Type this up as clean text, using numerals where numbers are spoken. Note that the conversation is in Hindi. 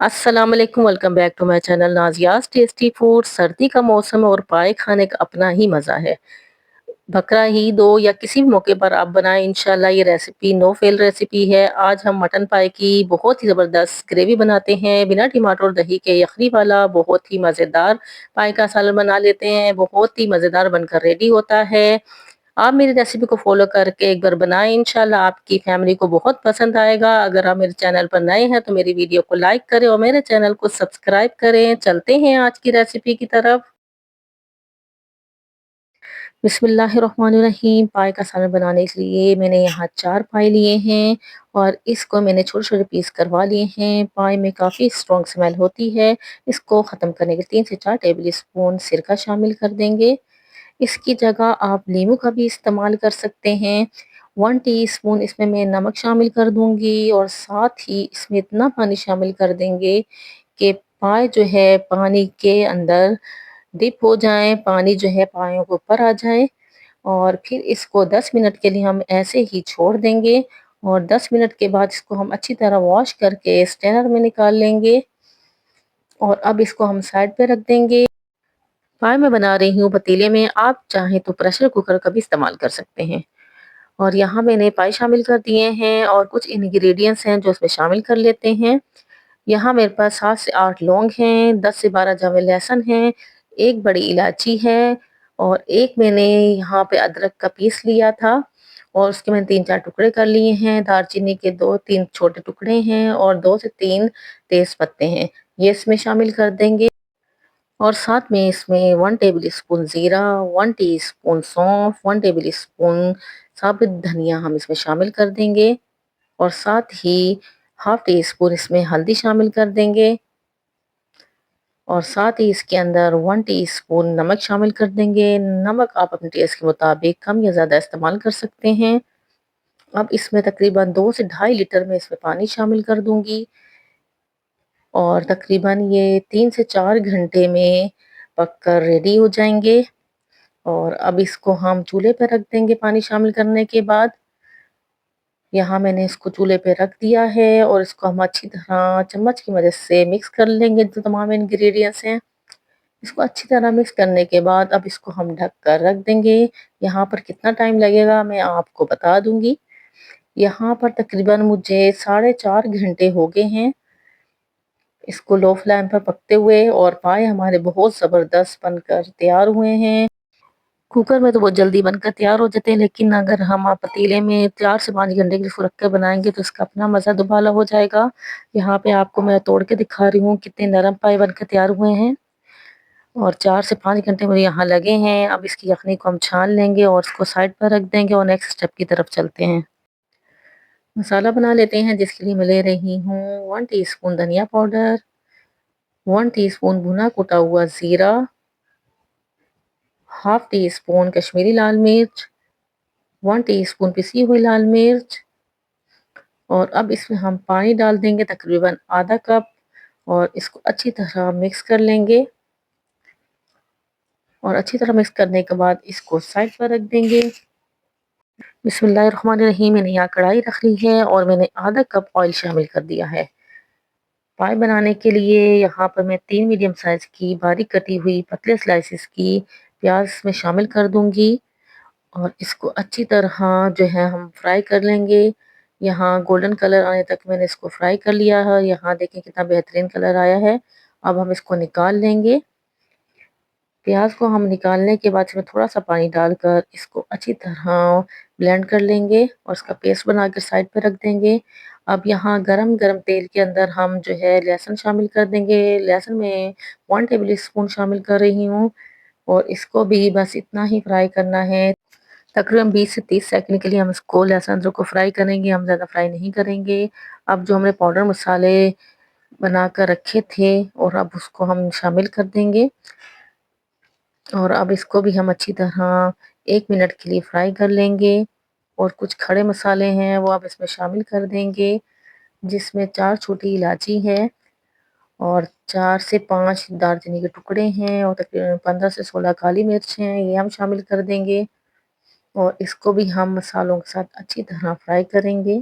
अस्सलाम वालेकुम, welcome back to my channel Nazia's tasty food. सर्दी का मौसम है और पाए खाने का अपना ही मज़ा है। बकरा ईद हो या किसी भी मौके पर आप बनाएं, इंशाल्लाह ये रेसिपी नो फेल रेसिपी है। आज हम मटन पाए की बहुत ही ज़बरदस्त ग्रेवी बनाते हैं, बिना टमाटर और दही के यखनी वाला बहुत ही मज़ेदार पाए का सालन बना लेते हैं। बहुत ही मज़ेदार बनकर रेडी होता है। आप मेरी रेसिपी को फॉलो करके एक बार बनाएं, इंशाल्लाह आपकी फैमिली को बहुत पसंद आएगा। अगर आप मेरे चैनल पर नए हैं तो मेरी वीडियो को लाइक करें और मेरे चैनल को सब्सक्राइब करें। चलते हैं आज की रेसिपी की तरफ। बिस्मिल्लाहिर्रहमानिर्रहीम। पाए का सालन बनाने के लिए मैंने यहाँ 4 पाए लिए हैं और इसको मैंने छोटे छोटे पीस करवा लिए हैं। पाए में काफ़ी स्ट्रॉन्ग स्मेल होती है। इसको ख़त्म करने के 3 से 4 टेबल स्पून सिरका शामिल कर देंगे। इसकी जगह आप नींबू का भी इस्तेमाल कर सकते हैं। 1 टीस्पून इसमें मैं नमक शामिल कर दूंगी और साथ ही इसमें इतना पानी शामिल कर देंगे कि पाए जो है पानी के अंदर डिप हो जाएं, पानी जो है पायों के ऊपर आ जाए। और फिर इसको 10 मिनट के लिए हम ऐसे ही छोड़ देंगे और 10 मिनट के बाद इसको हम अच्छी तरह वॉश करके स्ट्रेनर में निकाल लेंगे और अब इसको हम साइड पे रख देंगे। पाए मैं बना रही हूँ पतीले में, आप चाहें तो प्रेशर कुकर का भी इस्तेमाल कर सकते हैं। और यहाँ मैंने पाए शामिल कर दिए हैं और कुछ इंग्रेडिएंट्स हैं जो इसमें शामिल कर लेते हैं। यहाँ मेरे पास 7 से 8 लौंग हैं, 10 से 12 जवे लहसुन हैं, एक बड़ी इलायची है और एक मैंने यहाँ पे अदरक का पीस लिया था और उसके मैंने 3-4 टुकड़े कर लिए हैं। दालचीनी के 2-3 छोटे टुकड़े हैं और 2 से 3 तेज पत्ते हैं, ये इसमें शामिल कर देंगे। और साथ में इसमें 1 टेबल स्पून ज़ीरा, 1 टीस्पून सौंफ, 1 टेबल स्पून साबुत धनिया हम इसमें शामिल कर देंगे और साथ ही हाफ टी स्पून इसमें हल्दी शामिल कर देंगे और साथ ही इसके अंदर 1 टीस्पून नमक शामिल कर देंगे। नमक आप अपने टेस्ट के मुताबिक कम या ज़्यादा इस्तेमाल कर सकते हैं। अब इसमें तकरीबन 2 से ढाई लीटर में इसमें पानी शामिल कर दूंगी और तकरीबन ये 3 से 4 घंटे में पककर रेडी हो जाएंगे। और अब इसको हम चूल्हे पे रख देंगे पानी शामिल करने के बाद। यहाँ मैंने इसको चूल्हे पे रख दिया है और इसको हम अच्छी तरह चम्मच की मदद से मिक्स कर लेंगे जो तमाम इंग्रेडिएंट्स हैं। इसको अच्छी तरह मिक्स करने के बाद अब इसको हम ढक कर रख देंगे। यहाँ पर कितना टाइम लगेगा मैं आपको बता दूंगी। यहाँ पर तकरीबन मुझे 4.5 घंटे हो गए हैं इसको लो फ्लेम पर पकते हुए और पाए हमारे बहुत ज़बरदस्त बनकर तैयार हुए हैं। कुकर में तो बहुत जल्दी बनकर तैयार हो जाते हैं, लेकिन अगर हम आप पतीले में 4 से 5 घंटे के लिए इसको रख कर बनाएंगे तो इसका अपना मज़ा दुबाला हो जाएगा। यहाँ पे आपको मैं तोड़ के दिखा रही हूँ कितने नरम पाए बनकर तैयार हुए हैं और 4 से 5 घंटे मुझे यहाँ लगे हैं। अब इसकी यखनी को हम छान लेंगे और इसको साइड पर रख देंगे और नेक्स्ट स्टेप की तरफ चलते हैं। मसाला बना लेते हैं जिसके लिए मैं ले रही हूँ 1 टीस्पून धनिया पाउडर, 1 टीस्पून भुना कुटा हुआ ज़ीरा, हाफ टी स्पून कश्मीरी लाल मिर्च, 1 टीस्पून पिसी हुई लाल मिर्च और अब इसमें हम पानी डाल देंगे तकरीबन आधा कप और इसको अच्छी तरह मिक्स कर लेंगे। और अच्छी तरह मिक्स करने के बाद इसको साइड पर रख देंगे। बिस्मिल्लाहिर्रहमानिर्रहीम। मैंने यहाँ कढ़ाई रख ली है और मैंने आधा कप ऑयल शामिल कर दिया है। पाए बनाने के लिए यहाँ पर मैं 3 मीडियम साइज की बारीक कटी हुई पतले स्लाइसिस की प्याज में शामिल कर दूंगी और इसको अच्छी तरह जो है हम फ्राई कर लेंगे। यहाँ गोल्डन कलर आने तक मैंने इसको फ्राई कर लिया है। यहाँ देखें कितना बेहतरीन कलर आया है। अब हम इसको निकाल लेंगे। प्याज को हम निकालने के बाद इसमें थोड़ा सा पानी डालकर इसको अच्छी तरह ब्लेंड कर लेंगे और इसका पेस्ट बनाकर साइड पे रख देंगे। अब यहाँ गरम गरम तेल के अंदर हम जो है लहसुन शामिल कर देंगे। लहसुन में 1 टेबल स्पून शामिल कर रही हूँ और इसको भी बस इतना ही फ्राई करना है। तकरीबन 20 से 30 सेकंड के लिए हम इसको लहसुन अदरक को फ्राई करेंगे, हम ज़्यादा फ्राई नहीं करेंगे। अब जो हमने पाउडर मसाले बना कर रखे थे और अब उसको हम शामिल कर देंगे और अब इसको भी हम अच्छी तरह 1 मिनट के लिए फ्राई कर लेंगे। और कुछ खड़े मसाले हैं वो आप इसमें शामिल कर देंगे जिसमें 4 छोटी इलायची है और 4 से 5 दालचीनी के टुकड़े हैं और तकरीबन 15 से 16 काली मिर्च हैं, ये हम शामिल कर देंगे और इसको भी हम मसालों के साथ अच्छी तरह फ्राई करेंगे।